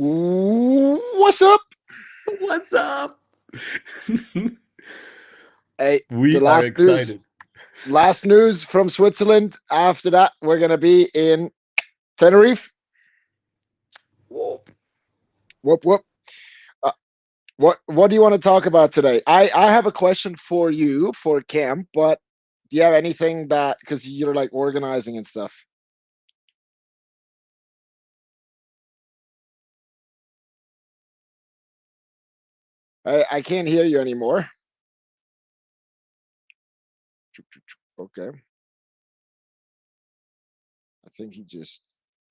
What's up? What's up? Hey, the We are last news. excited. Last news from Switzerland. After that, we're gonna be in Tenerife. Whoa. Whoop whoop. Uh, what do you want to talk about today? I have a question for you for camp, but do you have anything that because you're like organizing and stuff? I can't hear you anymore. Okay, I think he just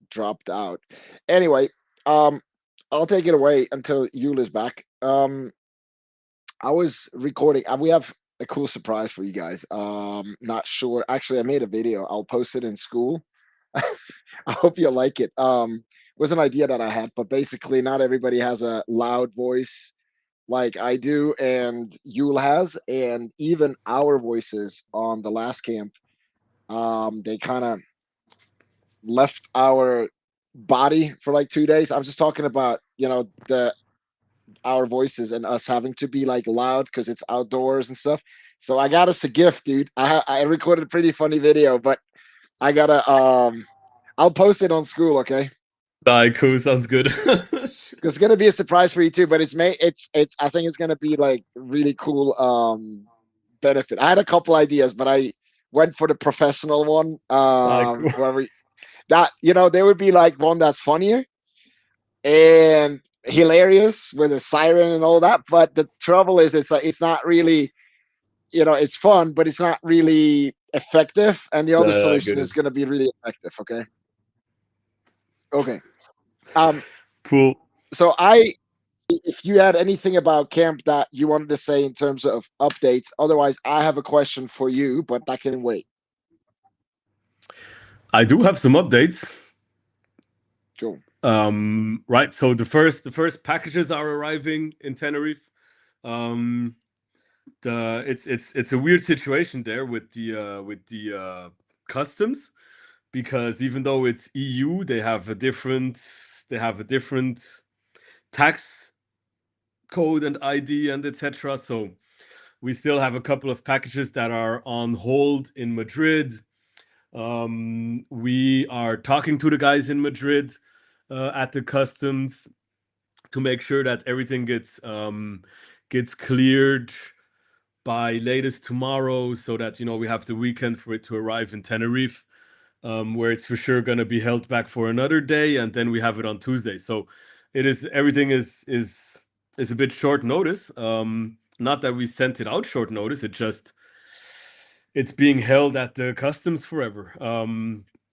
dropped out. Anyway, um, I'll take it away until Yul is back. I was recording. We have a cool surprise for you guys. Not sure. Actually, I made a video. I'll post it in school. I hope you'll like it. It was an idea that I had, but basically, not everybody has a loud voice like I do, and Yule has, and even our voices on the last camp. They kind of left our body for like 2 days. I'm just talking about, the our voices and us having to be like loud because it's outdoors and stuff. So I got us a gift, dude. I recorded a pretty funny video, but I gotta I'll post it on School, okay? Like, cool, sounds good. Because it's gonna be a surprise for you too. But it's I think it's gonna be like really cool benefit. I had a couple ideas, but I went for the professional one. Like, cool. Where we that there would be like one that's funnier and hilarious with a siren and all that. But the trouble is, it's not really, it's fun, but it's not really effective. And the other I solution get is it. going to be really effective. Okay. Okay. Um. Cool. So if you had anything about camp that you wanted to say in terms of updates, otherwise I have a question for you, but that can wait. I do have some updates. Cool. Right. So the first packages are arriving in Tenerife. Um, it's a weird situation there with the customs because even though it's EU, they have a different tax code and ID and etc. So we still have a couple of packages that are on hold in Madrid. We are talking to the guys in Madrid at the customs to make sure that everything gets cleared by latest tomorrow, so that we have the weekend for it to arrive in Tenerife, where it's for sure going to be held back for another day, and then we have it on Tuesday. So everything is a bit short notice. Not that we sent it out short notice. It's being held at the customs forever.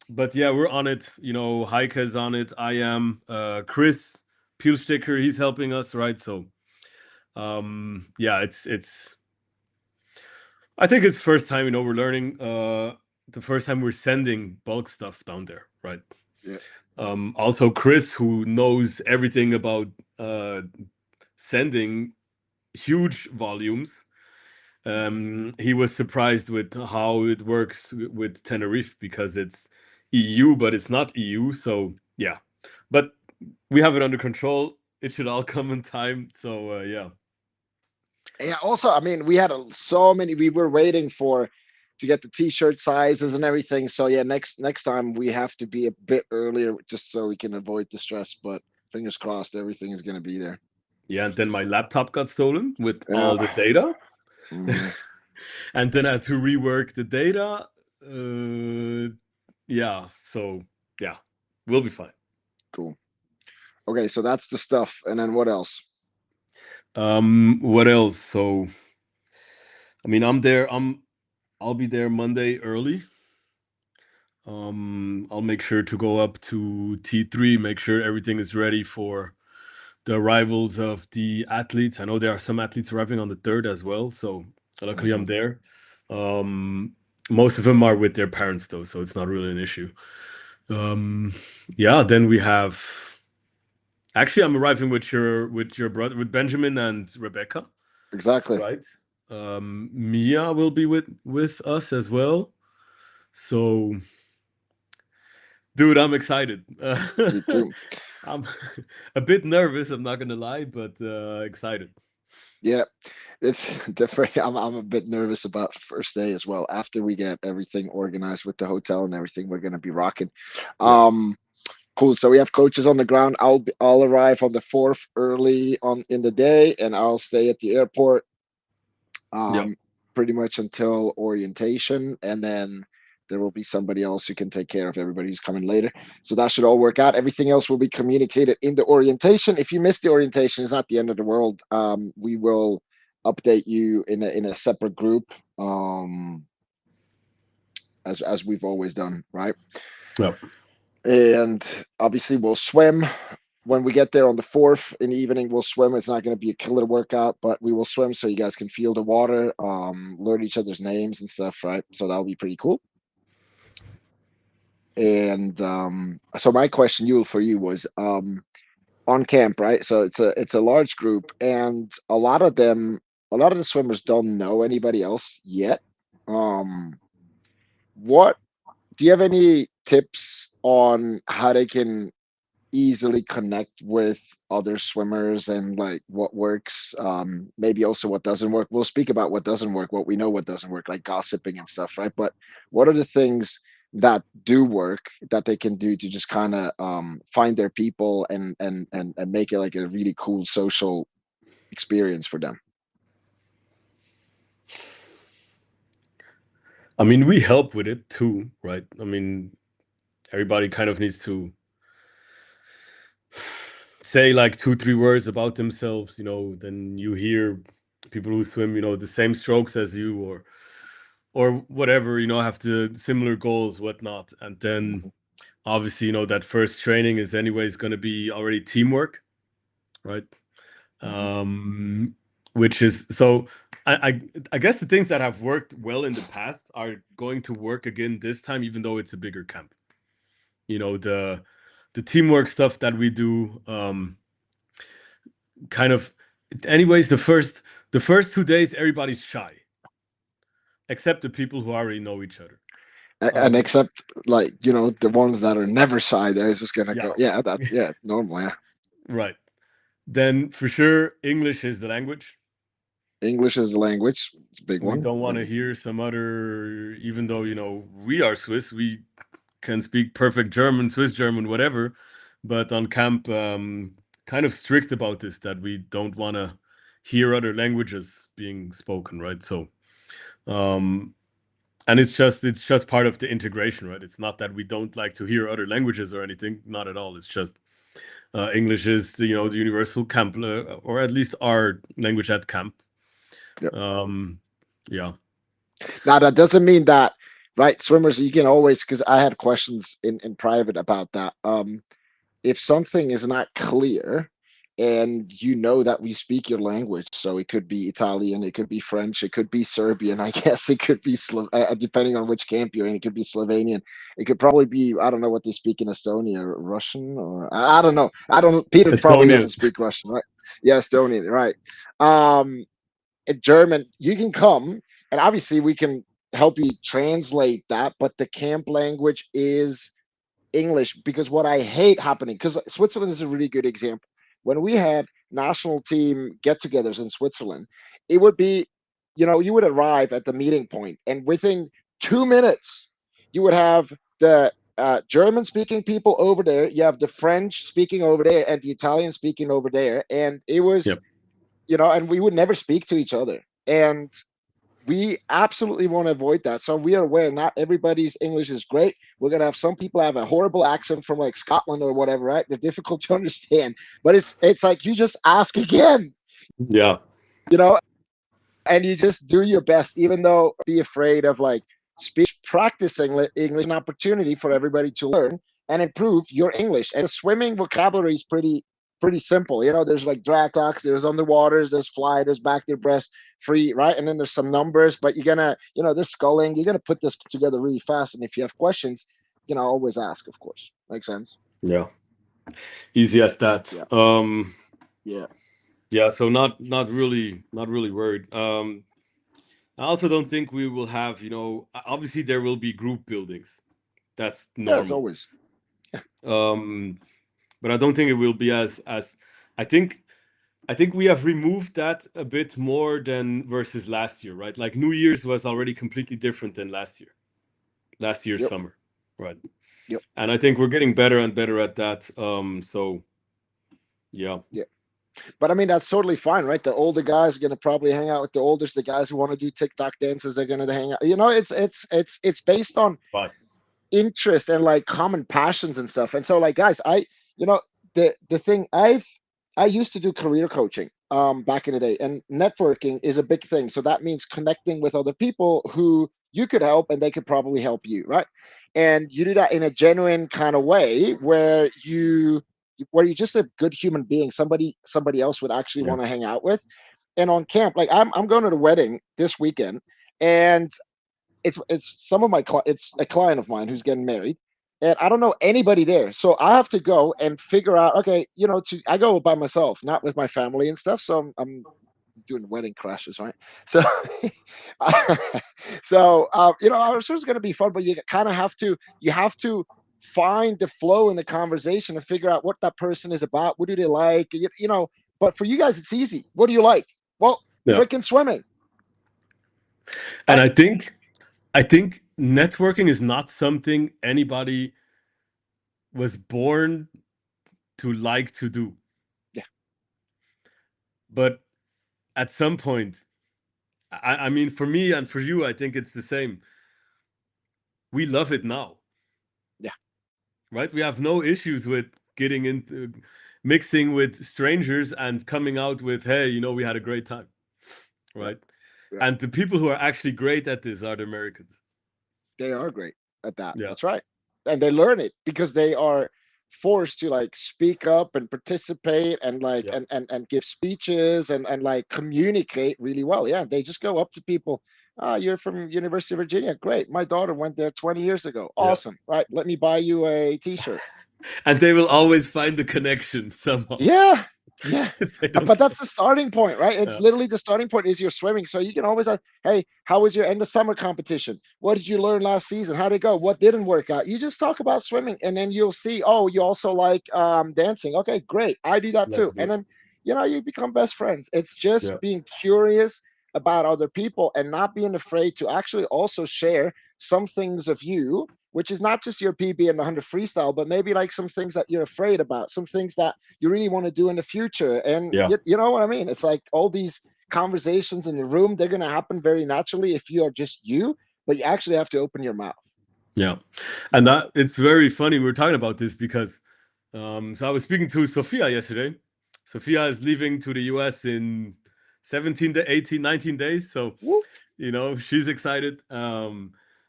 But yeah, we're on it. Heike is on it. I am. Chris Peelsticker, he's helping us, right? So yeah, it's. I think it's first time we're learning. The first time we're sending bulk stuff down there, right? Yeah. Also, Chris, who knows everything about uh, sending huge volumes, he was surprised with how it works with Tenerife because it's EU, but it's not EU. So yeah, but we have it under control. It should all come in time. So yeah. Yeah. Also, I mean, we had so many. We were waiting for to get the t-shirt sizes and everything. So yeah, next time we have to be a bit earlier just so we can avoid the stress. But fingers crossed, everything is going to be there. Yeah, and then my laptop got stolen with Yeah. all the data. Mhm. And then I had to rework the data. Yeah, so yeah, we'll be fine. Cool. Okay, so that's the stuff. And then what else? What else? So I mean, I'll be there Monday early. I'll make sure to go up to T3, make sure everything is ready for the arrivals of the athletes. I know there are some athletes arriving on the third as well, so luckily I'm Hmm. there. Um, Most of them are with their parents though, so it's not really an issue. Um, yeah, then we have. Actually, I'm arriving with your brother, with Benjamin and Rebecca, Exactly. right? Mia will be with us as well. So, dude, I'm excited. Me too. I'm a bit nervous, I'm not gonna lie, but excited. Yeah, it's different. I'm a bit nervous about first day as well. After we get everything organized with the hotel and everything, we're gonna be rocking. Yeah. Um, cool. So we have coaches on the ground. I'll arrive on the 4th early on in the day, and I'll stay at the airport Yeah. um, pretty much until orientation, and then there will be somebody else who can take care of everybody who's coming later. So that should all work out. Everything else will be communicated in the orientation. If you miss the orientation, it's not the end of the world. We will update you in a separate group, um, as we've always done, right? Yeah. And obviously, we'll swim when we get there on the 4th in the evening. We'll swim. It's not going to be a killer workout, but we will swim so you guys can feel the water, learn each other's names and stuff, right? So that'll be pretty cool. And so my question, Yul, for you was on camp, right? So it's a large group, and a lot of the swimmers don't know anybody else yet. Um, what do you have any tips on how they can easily connect with other swimmers and like what works, maybe also what doesn't work? We'll speak about what doesn't work, what we know what doesn't work, like gossiping and stuff, right? But what are the things that do work that they can do to just kind of find their people and make it like a really cool social experience for them? I mean, we help with it too, right? I mean, everybody kind of needs to say like two, three words about themselves, then you hear people who swim, the same strokes as you or whatever, have the similar goals, whatnot. And then Mhm, obviously, that first training is anyways going to be already teamwork, right? mhm. Um, which is so I guess the things that have worked well in the past are going to work again this time, even though it's a bigger camp. The teamwork stuff that we do, kind of anyways, the first 2 days everybody's shy, except the people who already know each other. And Um, except like the ones that are never shy, they're just gonna yeah, go, yeah, that, yeah, normal, yeah. right. Then for sure, English is the language. English is the language. It's a big We one. don't want to hear some other, even though, we are Swiss, we can speak perfect German, Swiss German, whatever. But on camp, kind of strict about this, that we don't want to hear other languages being spoken, right? So, um, and it's just part of the integration, right? It's not that we don't like to hear other languages or anything, not at all. It's just English is the universal camp, or at least our language at camp. Yeah. Um, yeah. Now that doesn't mean that, right? Swimmers, you can always, because I had questions in private about that. If something is not clear, and that we speak your language, so it could be Italian, it could be French, it could be Serbian, I guess it could be depending on which camp you're in, it could be Slovenian, it could probably be, I don't know what they speak in Estonia, Russian, or I don't know. I don't know. Peter probably doesn't Estonian. speak Russian, right? Yeah, Estonian, right? Um, German, you can come, and obviously we can help you translate that, but the camp language is English, because what I hate happening, because Switzerland is a really good example. When we had national team get-togethers in Switzerland, it would be, you would arrive at the meeting point, and within 2 minutes, you would have the German-speaking people over there, you have the French speaking over there, and the Italian speaking over there, and it was, Yep. and we would never speak to each other. And we absolutely want to avoid that. So we are aware not everybody's English is great. We're gonna have some people have a horrible accent from like Scotland or whatever, right? They're difficult to understand. But it's like you just ask again, Yeah. you know, and you just do your best, even though be afraid of like speech practicing English, an opportunity for everybody to learn and improve your English. And the swimming vocabulary is pretty simple. There's like drag talks, there's underwaters, there's fly, there's back their breast, free, right? And then there's some numbers, but you're gonna, there's sculling. You're gonna put this together really fast. And if you have questions, always ask, of course. Makes sense. Yeah. Easy as that. Yeah. Yeah. Yeah, so not really worried. I also don't think we will have, obviously there will be group buildings. That's Yeah, as normal. always. Um, but I don't think it will be as I think I think we have removed that a bit more than versus last year, right? Like New Year's was already completely different than last year's Yep. summer, right? Yep. And I think we're getting better and better at that. So yeah, Yeah. But I mean, that's totally fine, right? The older guys are going to probably hang out with the oldest. The guys who want to do TikTok dances are going to hang out. It's based on fine. interest and like common passions and stuff. And so, like, guys, you know, the thing I used to do career coaching back in the day, and networking is a big thing. So that means connecting with other people who you could help, and they could probably help you, right? And you do that in a genuine kind of way where you're just a good human being, somebody else would actually Yeah, want to hang out with. And on camp, like I'm going to the wedding this weekend, and it's some of my it's a client of mine who's getting married, and I don't know anybody there, so I have to go and figure out. Okay, I go by myself, not with my family and stuff. So I'm doing wedding crashes, right? So I'm sure it's going to be fun, but you kind of have to find the flow in the conversation and figure out what that person is about. What do they like? But for you guys, it's easy. What do you like? Well, yeah. freaking swimming, And right? I think networking is not something anybody was born to like to do, Yeah, but at some point, I mean, for me and for you, I think it's the same. We love it now, yeah, right? We have no issues with getting into mixing with strangers and coming out with, hey, we had a great time, right, right? right. And the people who are actually great at this are the Americans. They are great at that. Yeah, That's right. And they learn it because they are forced to like speak up and participate and like yeah, and give speeches and like communicate really well. Yeah, they just go up to people. You're from University of Virginia. Great. My daughter went there 20 years ago. yeah. Awesome. Right. Let me buy you a t-shirt. And they will always find the connection somehow. Yeah, yeah. They But don't care. that's the starting point, right? It's Yeah, literally the starting point is your swimming. So you can always ask, hey, how was your end of summer competition? What did you learn last season? How did it go? What didn't work out? You just talk about swimming, and then you'll see, oh, you also like dancing. Okay, great. I do that let's too. do And it. then you become best friends. It's Yeah, just being curious about other people and not being afraid to actually also share some things of you, which is not just your PB and the 100 freestyle, but maybe like some things that you're afraid about, some things that you really want to do in the future. And yeah, you know what I mean? It's like all these conversations in the room, they're going to happen very naturally if you are just you, but you actually have to open your mouth. yeah. And that it's very funny we're talking about this because so I was speaking to Sophia yesterday. Sophia is leaving to the US in 17 to 18, 19 days. So, Woo. she's excited.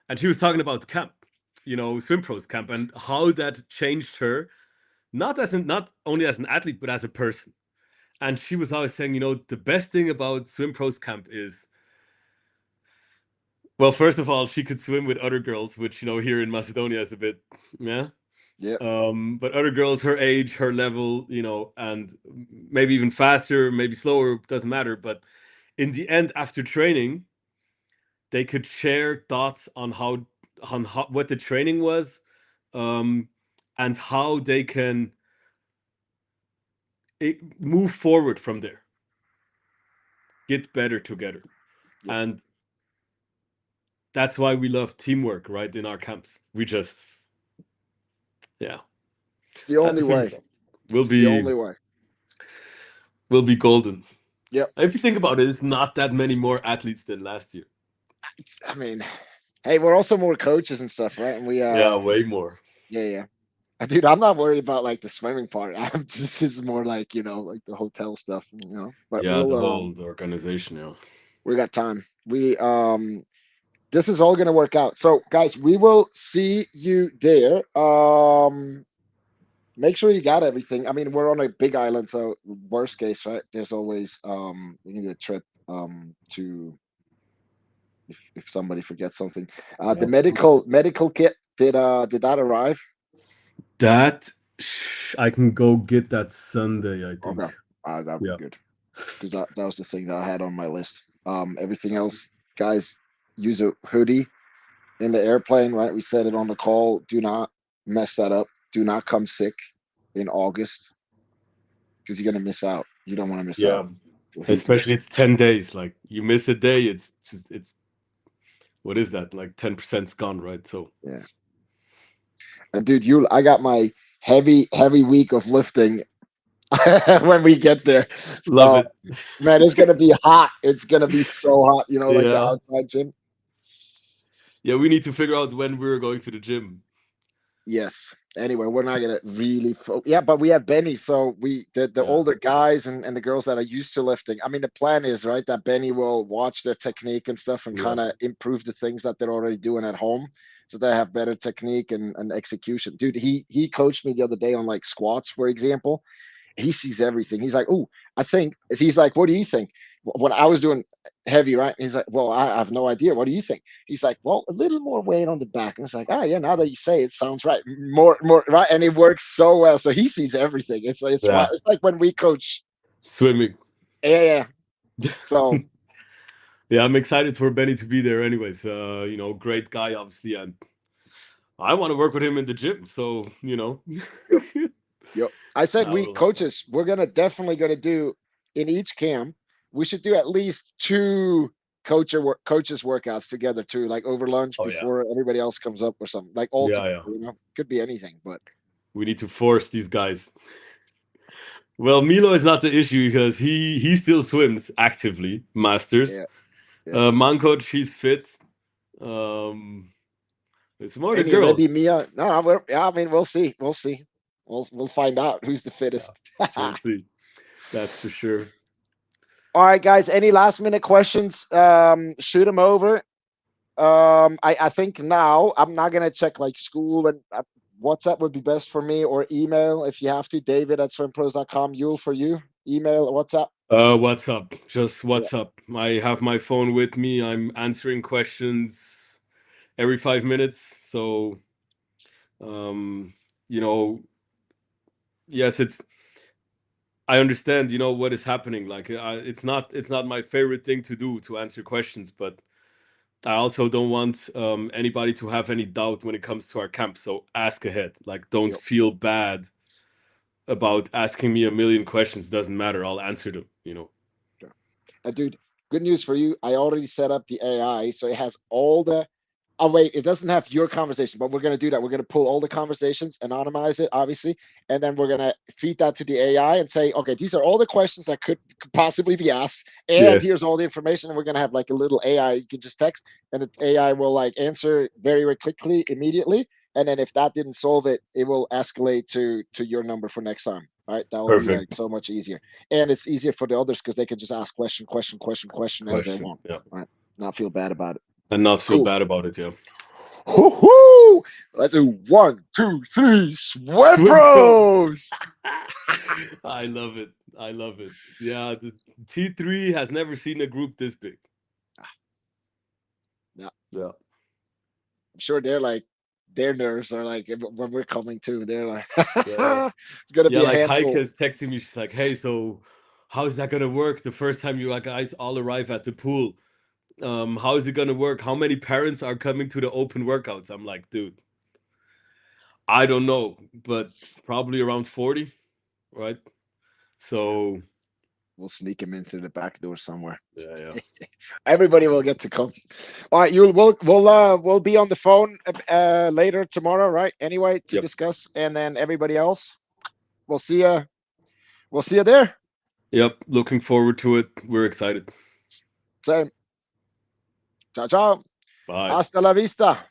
And she was talking about camp, Swimpros camp and how that changed her, not only as an athlete, but as a person. And she was always saying, the best thing about Swimpros camp is, well, first of all, she could swim with other girls, which, here in Macedonia is a bit, yeah. Yeah. But other girls her age, her level, and maybe even faster, maybe slower, doesn't matter. But in the end, after training, they could share thoughts on how what the training was, um, and how they can move forward from there, get better together, Yeah. and that's why we love teamwork, right? In our camps, we just, yeah, It's the had the only same way. effect. We'll It's the be only way. we'll be golden. Yep. If you think about it, it's not that many more athletes than last year. I mean, hey, we're also more coaches and stuff, right? And we, Yeah, way more. yeah, yeah. Dude, I'm not worried about like the swimming part. I'm just, it's more like, like the hotel stuff. But Yeah, the whole the organization. Yeah, we got time. This is all going to work out. So, guys, we will see you there. Make sure you got everything. I mean, we're on a big island, so worst case, right? There's always we need a trip to if somebody forgets something. The yeah. medical kit did that arrive? That I can go get that Sunday. I think. Okay, that'd be Yeah, good because that was the thing that I had on my list. Everything else, guys, use a hoodie in the airplane, right? We said it on the call. Do not mess that up. Do not come sick. in August because you're gonna miss out. You don't want to miss out. Yeah. You'll hate it. Especially it's 10 days. Like you miss a day, it's just it's what is that? Like 10%'s gone, right? So Yeah. And dude, I got my heavy week of lifting when we get there. love So it. man, it's gonna be hot. It's gonna be so hot, like the Yeah. outside gym. Yeah, we need to figure out when we're going to the gym. Yes. Anyway, we're not gonna really yeah, but we have Benny. So the Yeah. older guys and the girls that are used to lifting. I mean, the plan is right that Benny will watch their technique and stuff and Yeah. kind of improve the things that they're already doing at home, so they have better technique and execution. Dude, he coached me the other day on like squats, for example. He sees everything. He's like, oh, I think. He's like, what do you think? When I was doing heavy, right? He's like, well, I have no idea. What do you think? He's like, well, a little more weight on the back. And it's like, oh yeah, now that you say it, sounds right. More right, and it works so well. So he sees everything. It's Yeah. it's like when we coach. Swimming. Yeah. So Yeah, I'm excited for Benny to be there anyways. Great guy, obviously, and I want to work with him in the gym. So, yep, yep. I said we we'll have fun. coaches, we're definitely gonna do in each camp. We should do at least two coaches workouts together too, like over lunch Oh yeah. before everybody else comes up or something. Like all Yeah, together, yeah. could be anything, but We need to force these guys. Well, Milo is not the issue because he still swims actively, masters. yeah, yeah. Mancoach, he's fit. Um, it's more the Any ready girls. Mia? No, I mean, we'll see. We'll see. We'll find out who's the Yeah, fittest. we'll see. That's for sure. All right, guys. Any last minute questions? Shoot them over. I think now I'm not gonna check like Skool and WhatsApp would be best for me, or email if you have to. David at swimpros.com. Yule for you. Email, WhatsApp. What's up? Just Yeah. what's up? I have my phone with me. I'm answering questions every 5 minutes. So, um, you know, yes, I understand, what is happening. Like, it's not my favorite thing to do to answer questions, but I also don't want anybody to have any doubt when it comes to our camp. So ask ahead. Like, don't Yep. feel bad about asking me a million questions. Doesn't matter. I'll answer them. Sure. Dude, good news for you. I already set up the AI, so it has all the. Oh wait, it doesn't have your conversation, but we're gonna do that. We're gonna pull all the conversations, anonymize it, obviously, and then we're gonna feed that to the AI and say, okay, these are all the questions that could possibly be asked, and Yeah, here's all the information. And we're gonna have like a little AI you can just text, and the AI will like answer very quickly, immediately. And then if that didn't solve it, it will escalate to your number for next time. All right, that will be like perfect so much easier, and it's easier for the others because they can just ask question as they question. want. Yeah. All right, not feel bad about it. And not feel Cool. bad about it. Yeah. Woo-hoo! Let's do 1, 2, 3, Swimpros. Swimpros! I love it. I love it. Yeah, the T3 has never seen a group this big. Yeah, Yeah. I'm sure they're like, their nerves are like, when we're coming to, they're like, Yeah. it's gonna Yeah, be a like Heike handful. is texting me. She's like, "Hey, so how's that gonna work the first time you guys all arrive at the pool? How is it gonna work? How many parents are coming to the open workouts?" I'm like, dude, I don't know, but probably around 40, right? So We'll sneak him in through the back door somewhere. yeah, yeah. Everybody will get to come. All right, you we'll be on the phone later tomorrow, right? Anyway, to Yep. discuss, and then everybody else, we'll see you. We'll see you there. Yep. Looking forward to it. We're excited. Same. Ciao, ciao. Bye. Hasta la vista.